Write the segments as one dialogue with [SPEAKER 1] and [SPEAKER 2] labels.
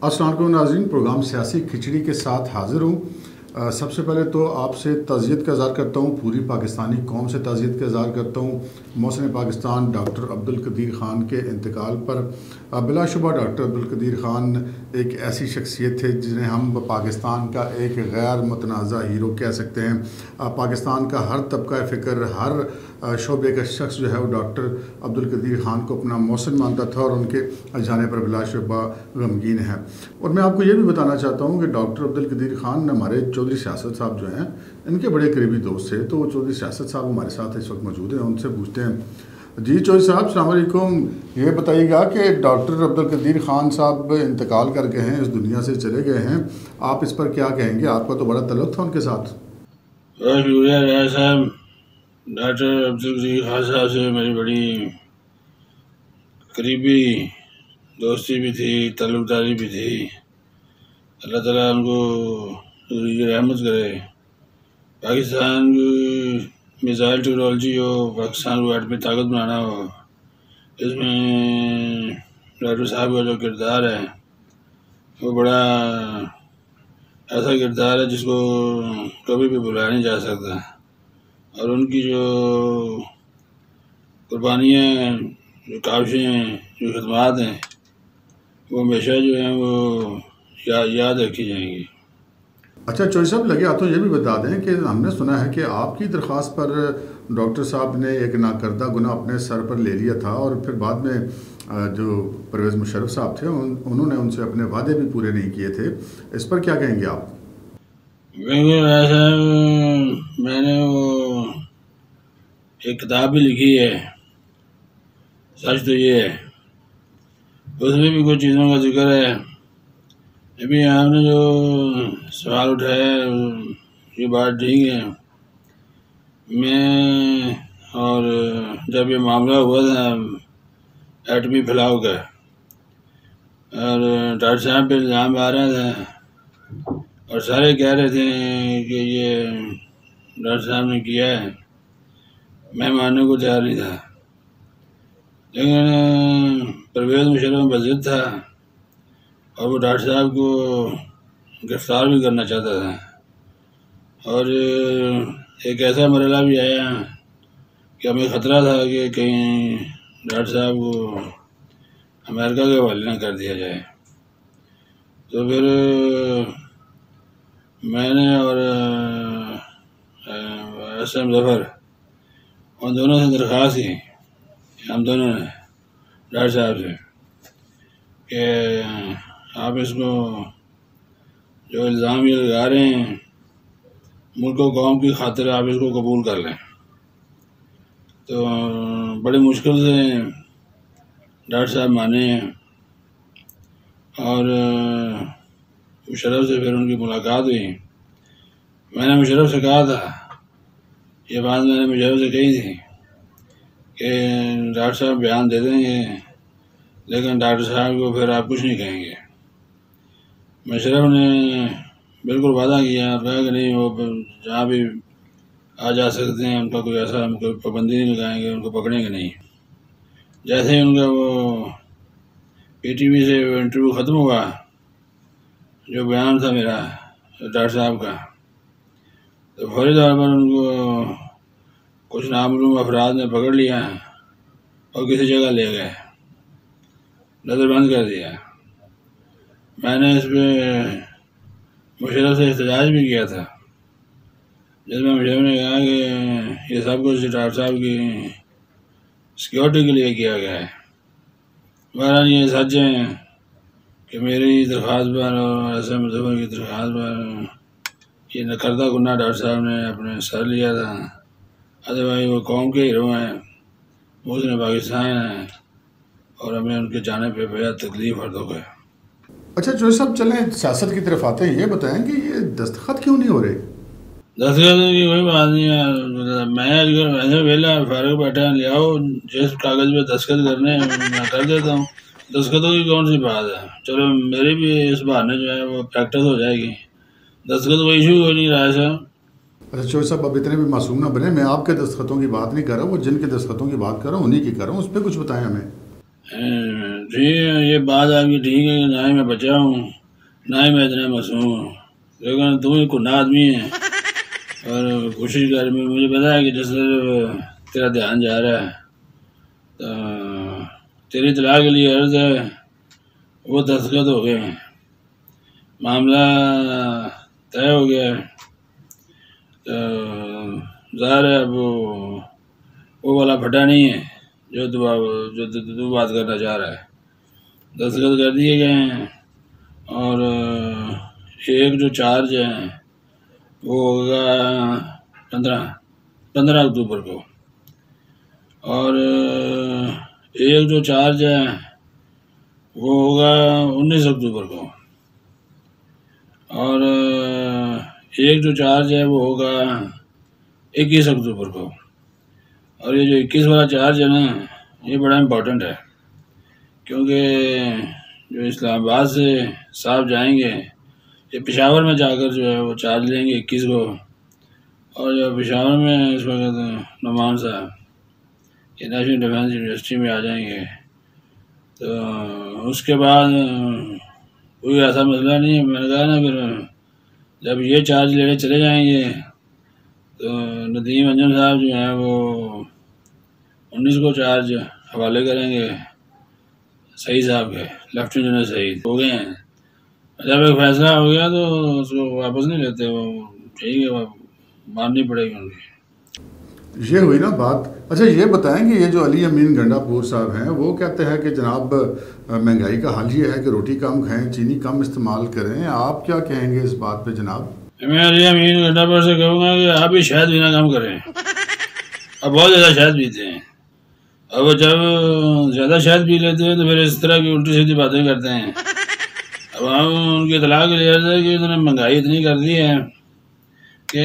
[SPEAKER 1] अस्सलाम वालेकुम नाज़रीन, प्रोग्राम सियासी खिचड़ी के साथ हाज़िर हूँ। सबसे पहले तो आपसे तज़ियत का इज़हार करता हूँ, पूरी पाकिस्तानी कौम से तज़ियत का इज़हार करता हूँ मौसम पाकिस्तान डॉक्टर अब्दुल कदीर ख़ान के इंतकाल पर। बिलाशुबा डॉक्टर अब्दुल कदीर ख़ान एक ऐसी शख्सियत थे जिन्हें हम पाकिस्तान का एक गैर मुतनाज़ा हीरो कह सकते हैं। पाकिस्तान का हर तबका फ़िक्र, हर शोबे का शख्स जो है वो डॉक्टर अब्दुल कदीर ख़ान को अपना मौसन मानता था और उनके जाने पर बिलाशुबा गमगीन है। और मैं आपको ये भी बताना चाहता हूँ कि डॉक्टर अब्दुल कदीर ख़ान हमारे चौधरी सियासत साहब जो हैं इनके बड़े करीबी दोस्त थे। तो चौधरी सियासत साहब हमारे साथ इस वक्त मौजूद हैं, उनसे पूछते हैं। जी चौधरी साहब, अस्सलाम वालेकुम। ये बताइएगा कि डॉक्टर अब्दुल कदीर ख़ान साहब इंतकाल कर गए हैं, इस दुनिया से चले गए हैं, आप इस पर क्या कहेंगे? आपका तो बड़ा तल्लुक़ था उनके साथ।
[SPEAKER 2] बहुत शुक्रिया राय साहब। डॉक्टर अब्दुल कदीर ख़ान साहब से मेरी बड़ी करीबी दोस्ती भी थी, ताल्लुक़दारी भी थी। अल्लाह ताला उनको रहमत करे। पाकिस्तान की मिसाइल टेक्नोलॉजी हो, पाकिस्तान को एटमी ताकत बनाना हो, इसमें डॉक्टर साहब का जो किरदार है वो बड़ा ऐसा किरदार है जिसको कभी भी भुलाया नहीं जा सकता। और उनकी जो कुर्बानियाँ, जो काविशें, जो खिदमात हैं, वो हमेशा जो हैं वो याद रखी जाएंगी।
[SPEAKER 1] अच्छा चौधरी साहब, लगे हाथों ये भी बता दें कि हमने सुना है कि आपकी दरख्वास्त पर डॉक्टर साहब ने एक नाकर्दा गुनाह अपने सर पर ले लिया था और फिर बाद में जो परवेज़ मुशर्रफ साहब थे उन्होंने उनसे अपने वादे भी पूरे नहीं किए थे। इस पर क्या कहेंगे आप?
[SPEAKER 2] बिल्कुल ऐसा, मैंने वो एक किताब भी लिखी है, सच तो ये है, उसमें भी कुछ चीज़ों का जिक्र है। अभी आपने जो सवाल उठाया ये बात ठीक है। मैं और जब ये मामला हुआ था एटमी फैलाव का और डॉक्टर साहब पे इल्ज़ाम आ रहा था और सारे कह रहे थे कि ये डॉक्टर साहब ने किया है, मैं मानने को तैयार नहीं था। लेकिन परवेज़ मुशर्रफ बज़िद था और वो डॉक्टर साहब को गिरफ़्तार भी करना चाहता था। और एक ऐसा मरला भी आया कि हमें ख़तरा था कि कहीं डॉक्टर साहब को अमेरिका के हवाले न कर दिया जाए। तो फिर मैंने और एस.एम. ज़फ़र उन दोनों से दरख्वास्त की, हम दोनों ने डॉक्टर साहब से, कि आप इसको जो इल्ज़ाम ये लगा रहे हैं मुल्क और कौम की खातिर आप इसको कबूल कर लें। तो बड़ी मुश्किल से डॉक्टर साहब माने और मुशर्रफ से फिर उनकी मुलाकात हुई। मैंने मुशर्रफ से कहा था, ये बात मैंने मुशर्रफ से कही थी कि डॉक्टर साहब बयान दे देंगे लेकिन डॉक्टर साहब को फिर आप कुछ नहीं कहेंगे। मुशर्रफ ने बिल्कुल वादा किया और कहा कि नहीं, वो जहाँ भी आ जा सकते हैं, उनका कोई ऐसा हम कोई पाबंदी नहीं लगाएंगे, उनको पकड़ेंगे नहीं। जैसे ही उनका वो PTV से इंटरव्यू ख़त्म हुआ, जो बयान था मेरा डॉक्टर साहब का, तो फौरी तौर पर उनको कुछ नामालूम अफराद ने पकड़ लिया और किसी जगह ले गए, नज़रबंद कर दिया। मैंने इस पर मुशर्रफ से एहतजाज भी किया था, जिसमें मुशर्रफ ने कहा कि ये सब कुछ डॉक्टर साहब की सिक्योरिटी के लिए किया गया है। बहरहाल ये सच है कि मेरी दरख्वास्त पर और एस.एम. ज़फ़र की दरख्वास्त पर ये नकरदा गुनाह डॉक्टर साहब ने अपने सर लिया था। अदरवाइज वो कौम के हीरो हैं, मुस्लिम पाकिस्तान हैं और हमें उनके जाने पे बेहद तकलीफ़ और दुख है।
[SPEAKER 1] अच्छा चौधरी साहब, चलें सियासत की तरफ आते हैं। ये बताएं कि ये दस्तखत क्यों नहीं हो रहे?
[SPEAKER 2] दस्तखत की कोई बात नहीं है। मैं अगर वैसे वेला फारूक बैठा ले आओ, जिस कागज़ पे दस्तखत करने मैं कर देता हूँ। दस्तखतों की कौन सी बात है? चलो मेरी भी इस बहाने जो है वो प्रैक्टिस हो जाएगी। दस्तखत कोई इशू हो नहीं रहा है सर।
[SPEAKER 1] अच्छा चौधरी साहब, अब इतने भी मासूम ना बने। मैं आपके दस्तखतों की बात नहीं कर रहा हूँ, वो जिनके दस्तखतों की बात कर रहा हूँ उन्हीं की कर रहा हूँ, उस पर कुछ बताएं हमें।
[SPEAKER 2] ٹھیک ہے، یہ بات آپ کی ٹھیک ہے کہ نہ ہی میں بچا ہوں نہ ہی میں اتنا معصوم ہوں، لیکن تم ہی کنہ آدمی ہے اور کوشش کر، مجھے پتا ہے کہ جس طرح تیرا دھیان جا رہا ہے تو تیری اطلاع کے لیے عرض ہے وہ دستخط ہو گئے ہیں، معاملہ طے ہو گیا ہے، تو ظاہر ہے اب وہ والا پھٹا نہیں ہے جو تو بات کرنا چاہ رہا ہے، دستخط کر دیے گئے ہیں، اور ایک جو چارج ہے وہ ہوگا 15 اکتوبر کو، اور ایک جو چارج ہے وہ ہوگا 19 اکتوبر کو، اور ایک جو چارج ہے وہ ہوگا 21 اکتوبر کو، اور یہ جو 21 والا چارج ہے نا یہ بڑا امپورٹنٹ ہے، کیونکہ جو اسلام آباد سے صاحب جائیں گے یہ پشاور میں جا کر جو ہے وہ چارج لیں گے 21 کو، اور جو پشاور میں اس وقت نعمان صاحب یہ نیشنل ڈیفینس یونیورسٹی میں آ جائیں گے، تو اس کے بعد کوئی ایسا مسئلہ نہیں ہے، میں نے کہا نا پھر جب یہ چارج لینے چلے جائیں گے تو ندیم انجم صاحب جو ہیں وہ 19 کو چارج حوالے کریں گے سعید صاحب کے، لیفٹیننٹ جنرل سعید ہو گئے ہیں، جب ایک فیصلہ ہو گیا تو اس کو واپس نہیں لیتے، وہ ٹھیک ہے وہ ماننی پڑے گی ان کی۔
[SPEAKER 1] یہ ہوئی نا بات۔ اچھا یہ بتائیں کہ یہ جو علی امین گنڈا پور صاحب ہیں وہ کہتے ہیں کہ جناب مہنگائی کا حل یہ ہے کہ روٹی کم کھائیں، چینی کم استعمال کریں، آپ کیا کہیں گے اس بات پہ جناب؟
[SPEAKER 2] میں علی امین گنڈا پور سے کہوں گا کہ آپ بھی شہد پینا کم کریں، اب بہت زیادہ شہد پیتے ہیں، اب جب زیادہ شہد پی لیتے ہیں تو پھر اس طرح کی الٹی سیدھی باتیں کرتے ہیں، اب ہم ان کی اطلاع کے لیے عرض ہے کہ انہوں نے مہنگائی اتنی کر دی ہے کہ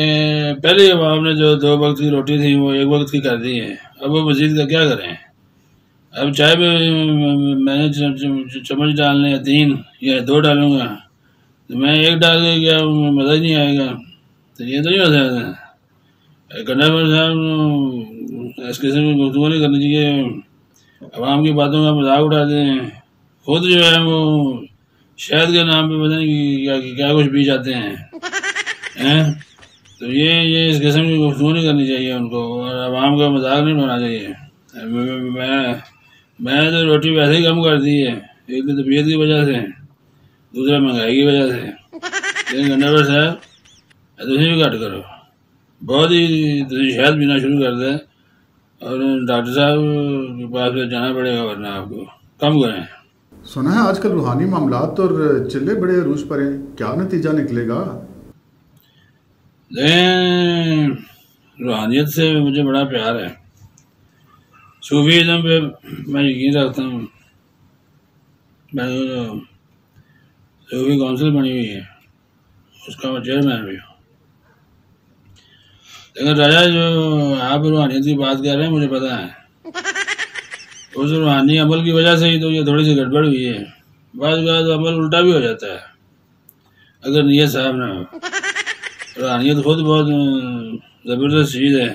[SPEAKER 2] پہلے عوام نے جو 2 وقت کی روٹی تھی وہ 1 وقت کی کر دی ہے، اب وہ مزید کا کیا کریں، اب چائے پہ میں نے چمچ ڈالنے 3 یا 2 ڈالوں گا تو میں 1 ڈال کے کیا مزہ ہی نہیں آئے گا، تو یہ تو نہیں ہو سکتا۔ گنڈا پور صاحب اس قسم کی گفتگو نہیں کرنی چاہیے، عوام کی باتوں کا مذاق اڑاتے ہیں، خود جو ہے وہ شہد کے نام پہ پتہ نہیں کیا کچھ پی جاتے ہیں، تو یہ اس قسم کی گفتگو نہیں کرنی چاہیے ان کو، اور عوام کا مذاق نہیں اڑانا چاہیے۔ میں تو روٹی ویسے ہی کم کر دی ہے، ایک تو طبیعت کی وجہ سے، دوسرا مہنگائی کی وجہ سے، لیکن گنڈا پور صاحب تھی بھی گھٹ کرو، بہت ہی شہد پینا شروع کر دیں، اور ڈاکٹر صاحب کے پاس پھر جانا پڑے گا ورنہ آپ کو کم کریں۔
[SPEAKER 1] سنا ہے آج کل روحانی معاملات اور چلے بڑے عروج پر ہیں، کیا نتیجہ نکلے گا؟
[SPEAKER 2] لیکن روحانیت سے مجھے بڑا پیار ہے، صوفیزم پہ میں یقین رکھتا ہوں، میں صوفی کونسل بنی ہوئی ہے اس کا میں چیئرمین بھی ہوں، لیکن راجا جو آپ روحانیت کی بات کر رہے ہیں مجھے پتا ہے اس روحانی عمل کی وجہ سے ہی تو یہ تھوڑی سی گڑبڑ ہوئی ہے، بعض عمل الٹا بھی ہو جاتا ہے اگر نیت صاحب نہ ہو، روحانیت خود بہت زبردست چیز ہے،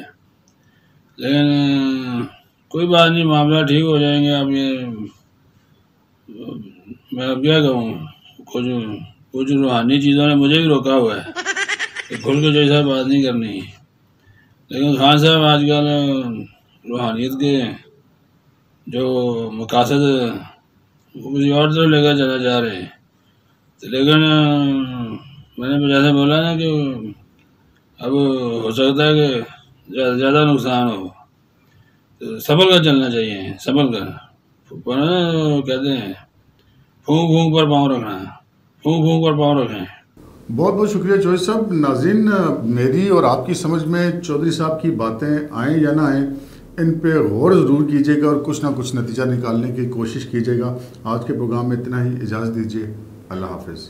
[SPEAKER 2] لیکن کوئی بات نہیں، معاملہ ٹھیک ہو جائیں گے، اب یہ میں اب کیا کہوں، کچھ روحانی چیزوں نے مجھے بھی روکا ہوا ہے کہ کھل کے جیسا بات نہیں کرنی، لیکن خان صاحب آج کل روحانیت کے جو مقاصد وہ کسی اور طرف لے کر چلا جا رہے ہیں، لیکن میں نے جیسے بولا نا کہ اب ہو سکتا ہے کہ زیادہ نقصان ہو تو سنبھل کر چلنا چاہیے، سنبھل کر، کہتے ہیں پھونک پھونک پر پاؤں رکھنا، پھونک پھونک پر پاؤں رکھیں۔
[SPEAKER 1] بہت بہت شکریہ چوہدری صاحب۔ ناظرین، میری اور آپ کی سمجھ میں چودھری صاحب کی باتیں آئیں یا نہ آئیں، ان پہ غور ضرور کیجیے گا اور کچھ نہ کچھ نتیجہ نکالنے کی کوشش کیجیے گا۔ آج کے پروگرام میں اتنا ہی، اجازت دیجیے، اللہ حافظ۔